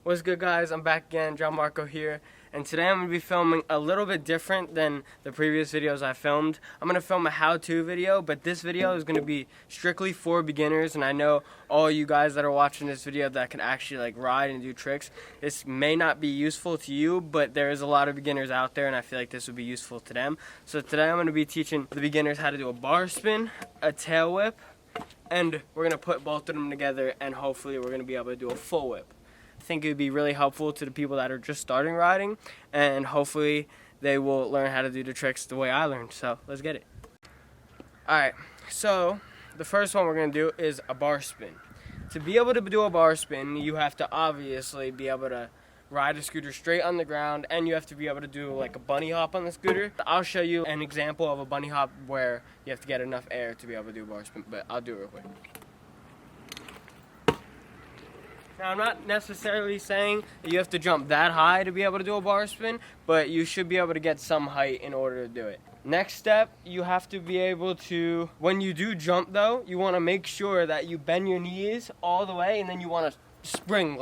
What's good, guys? I'm back again, John Marco here, and today I'm going to be filming a little bit different than the previous videos I filmed. I'm going to film a how-to video, but this video is going to be strictly for beginners, and I know all you guys that are watching this video that can actually ride and do tricks, this may not be useful to you, but there is a lot of beginners out there, and I feel like this would be useful to them. So today I'm going to be teaching the beginners how to do a bar spin, a tail whip, and we're going to put both of them together, and hopefully we're going to be able to do a full whip. I think it would be really helpful to the people that are just starting riding, and hopefully they will learn how to do the tricks the way I learned. So let's get it. Alright, so the first one we're going to do is a bar spin. To be able to do a bar spin, you have to obviously be able to ride a scooter straight on the ground, and you have to be able to do like a bunny hop on the scooter. I'll show you an example of a bunny hop where you have to get enough air to be able to do a bar spin, but I'll do it real quick. Now, I'm not necessarily saying that you have to jump that high to be able to do a bar spin, but you should be able to get some height in order to do it. Next step, you have to be able to, when you do jump though, you want to make sure that you bend your knees all the way, and then you want to spring,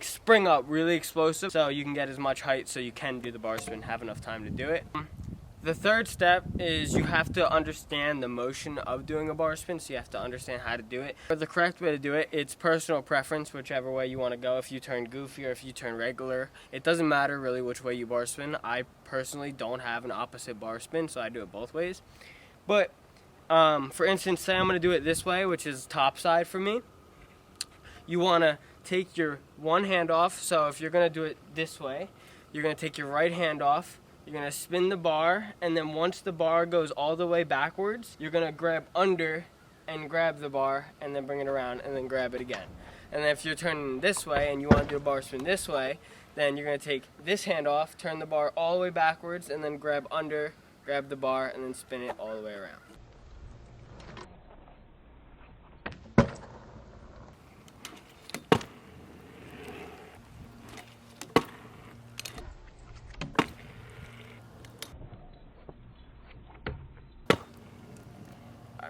spring up really explosive so you can get as much height so you can do the bar spin, have enough time to do it. The third step is you have to understand the motion of doing a bar spin, so you have to understand how to do it. For the correct way to do it, it's personal preference, whichever way you want to go. If you turn goofy or if you turn regular, it doesn't matter really which way you bar spin. I personally don't have an opposite bar spin, so I do it both ways. But for instance, say I'm going to do it this way, which is top side for me. You want to take your one hand off, so if you're going to do it this way, you're going to take your right hand off. You're going to spin the bar, and then once the bar goes all the way backwards, you're going to grab under and grab the bar, and then bring it around, and then grab it again. And then if you're turning this way and you want to do a bar spin this way, then you're going to take this hand off, turn the bar all the way backwards, and then grab under, grab the bar, and then spin it all the way around.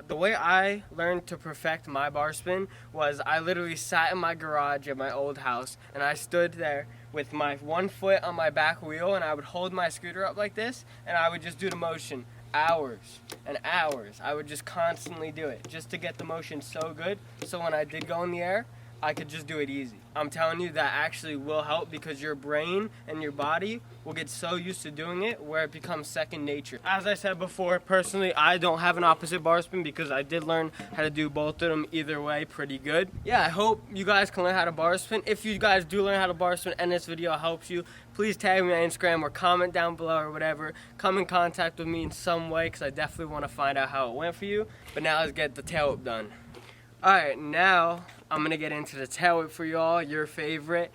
The way I learned to perfect my bar spin was I literally sat in my garage at my old house, and I stood there with my one foot on my back wheel, and I would hold my scooter up like this, and I would just do the motion hours and hours. I would just constantly do it just to get the motion so good, so when I did go in the air, I could just do it easy. I'm telling you, that actually will help because your brain and your body will get so used to doing it where it becomes second nature. As I said before, personally, I don't have an opposite bar spin because I did learn how to do both of them either way pretty good. Yeah, I hope you guys can learn how to bar spin. If you guys do learn how to bar spin and this video helps you, please tag me on Instagram or comment down below or whatever. Come in contact with me in some way because I definitely want to find out how it went for you. But now let's get the tail whip done. Alright, now I'm going to get into the tail whip for y'all, your favorite.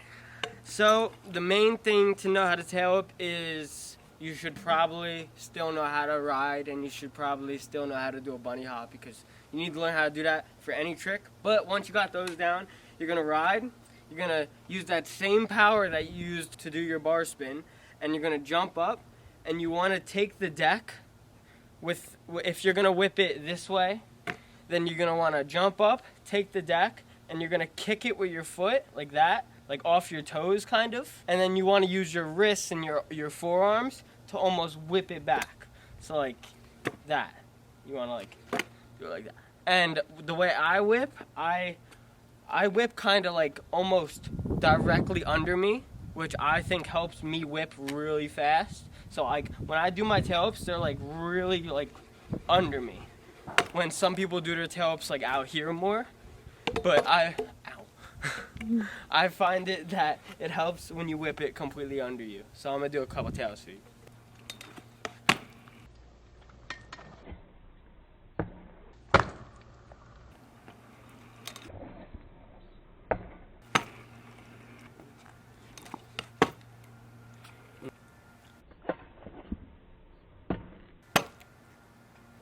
So, the main thing to know how to tail whip is you should probably still know how to ride, and you should probably still know how to do a bunny hop because you need to learn how to do that for any trick. But once you got those down, you're going to ride, you're going to use that same power that you used to do your bar spin, and you're going to jump up, and you want to take the deck with, if you're going to whip it this way, then you're going to want to jump up, take the deck, and you're going to kick it with your foot, like that, like off your toes, kind of. And then you want to use your wrists and your forearms to almost whip it back. So like that. You want to do it like that. And the way I whip, I whip kind of almost directly under me, which I think helps me whip really fast. So when I do my tail whips, they're really under me. When some people do their tail whips out here more, but I find it that it helps when you whip it completely under you. So I'm gonna do a couple tails for you.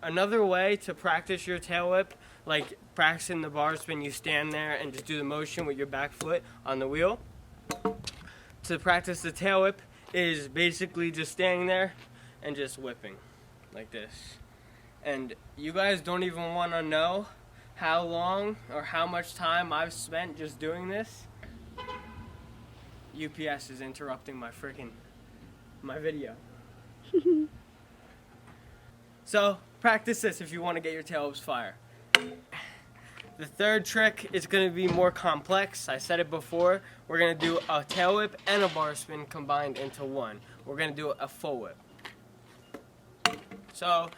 Another way to practice your tail whip, like practicing the bar spin, you stand there and just do the motion with your back foot on the wheel. To practice the tail whip is basically just standing there and just whipping like this. And you guys don't even want to know how long or how much time I've spent just doing this. UPS is interrupting my video. So practice this if you want to get your tail whips fire. The third trick is going to be more complex. I said it before. We're going to do a tail whip and a bar spin combined into one. We're going to do a full whip. So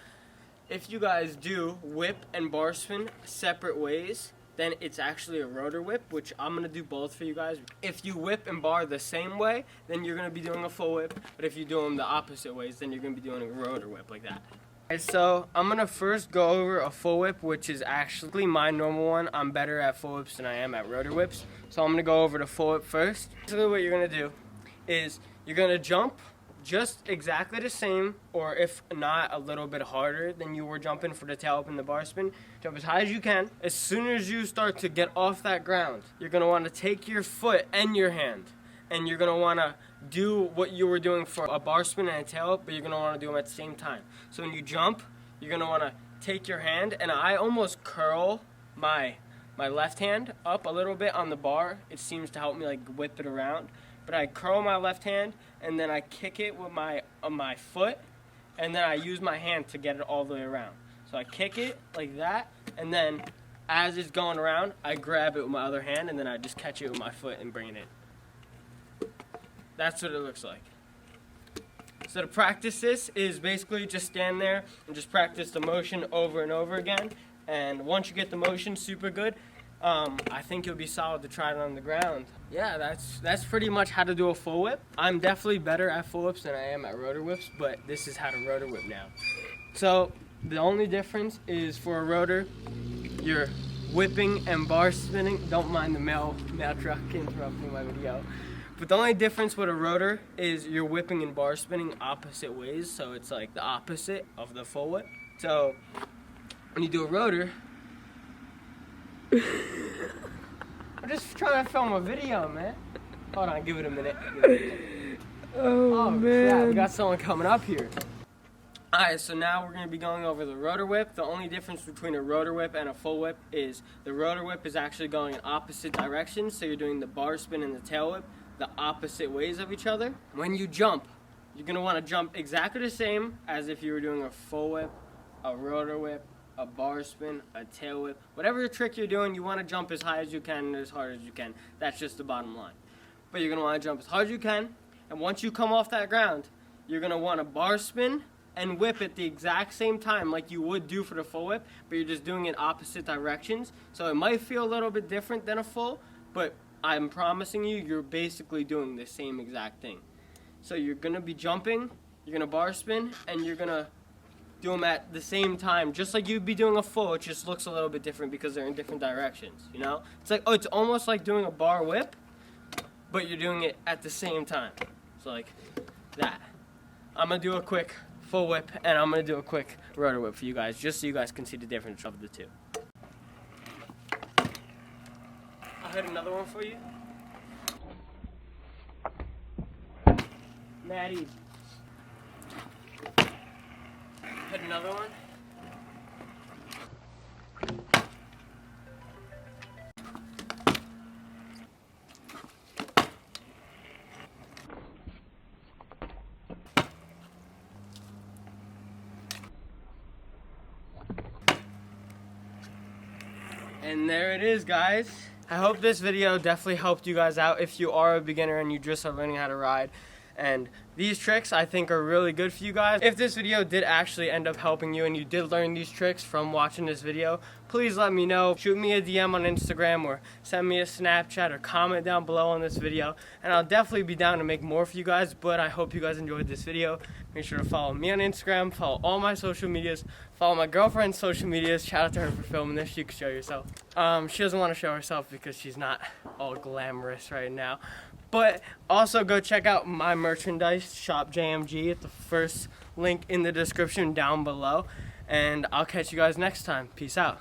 if you guys do whip and bar spin separate ways, then it's actually a rotor whip, which I'm going to do both for you guys. If you whip and bar the same way, then you're going to be doing a full whip. But if you do them the opposite ways, then you're going to be doing a rotor whip like that. So I'm going to first go over a full whip, which is actually my normal one. I'm better at full whips than I am at rotor whips. So I'm going to go over the full whip first. Basically what you're going to do is you're going to jump just exactly the same, or if not a little bit harder than you were jumping for the tail whip and the bar spin. Jump as high as you can. As soon as you start to get off that ground, you're going to want to take your foot and your hand, and you're going to want to do what you were doing for a bar spin and a tail whip, but you're going to want to do them at the same time. So when you jump, you're going to want to take your hand, and I almost curl my left hand up a little bit on the bar. It seems to help me like whip it around. But I curl my left hand, and then I kick it with my foot, and then I use my hand to get it all the way around. So I kick it like that, and then as it's going around, I grab it with my other hand, and then I just catch it with my foot and bring it in. That's what it looks like. So to practice this is basically just stand there and just practice the motion over and over again. And once you get the motion super good, I think you'll be solid to try it on the ground. Yeah, that's pretty much how to do a full whip. I'm definitely better at full whips than I am at rotor whips, but this is how to rotor whip now. So the only difference is for a rotor, you're whipping and bar spinning. Don't mind the mail truck interrupting my video. But the only difference with a rotor is you're whipping and bar spinning opposite ways, so it's like the opposite of the full whip. So when you do a rotor, I'm just trying to film a video, man. Hold on, give it a minute. Oh man. Yeah, we got someone coming up here. Alright, so now we're going to be going over the rotor whip. The only difference between a rotor whip and a full whip is the rotor whip is actually going in opposite directions, so you're doing the bar spin and the tail whip the opposite ways of each other. When you jump, you're going to want to jump exactly the same as if you were doing a full whip, a rotor whip, a bar spin, a tail whip. Whatever trick you're doing, you want to jump as high as you can and as hard as you can. That's just the bottom line. But you're going to want to jump as hard as you can, and once you come off that ground, you're going to want to bar spin and whip at the exact same time like you would do for the full whip, but you're just doing it opposite directions. So it might feel a little bit different than a full, but I'm promising you, you're basically doing the same exact thing. So you're going to be jumping, you're going to bar spin, and you're going to do them at the same time, just like you'd be doing a full. It just looks a little bit different because they're in different directions, you know? It's like, it's almost like doing a bar whip, but you're doing it at the same time. So like that. I'm going to do a quick full whip, and I'm going to do a quick rotor whip for you guys, just so you guys can see the difference of the two. I'll hit another one for you. Maddie. Hit another one. And there it is, guys. I hope this video definitely helped you guys out if you are a beginner and you just are learning how to ride. And these tricks I think are really good for you guys. If this video did actually end up helping you and you did learn these tricks from watching this video, please let me know. Shoot me a DM on Instagram or send me a Snapchat or comment down below on this video. And I'll definitely be down to make more for you guys, but I hope you guys enjoyed this video. Make sure to follow me on Instagram, follow all my social medias, follow my girlfriend's social medias. Shout out to her for filming this. You can show yourself. She doesn't want to show herself because she's not all glamorous right now. But also go check out my merchandise, Shop JMG, at the first link in the description down below. And I'll catch you guys next time. Peace out.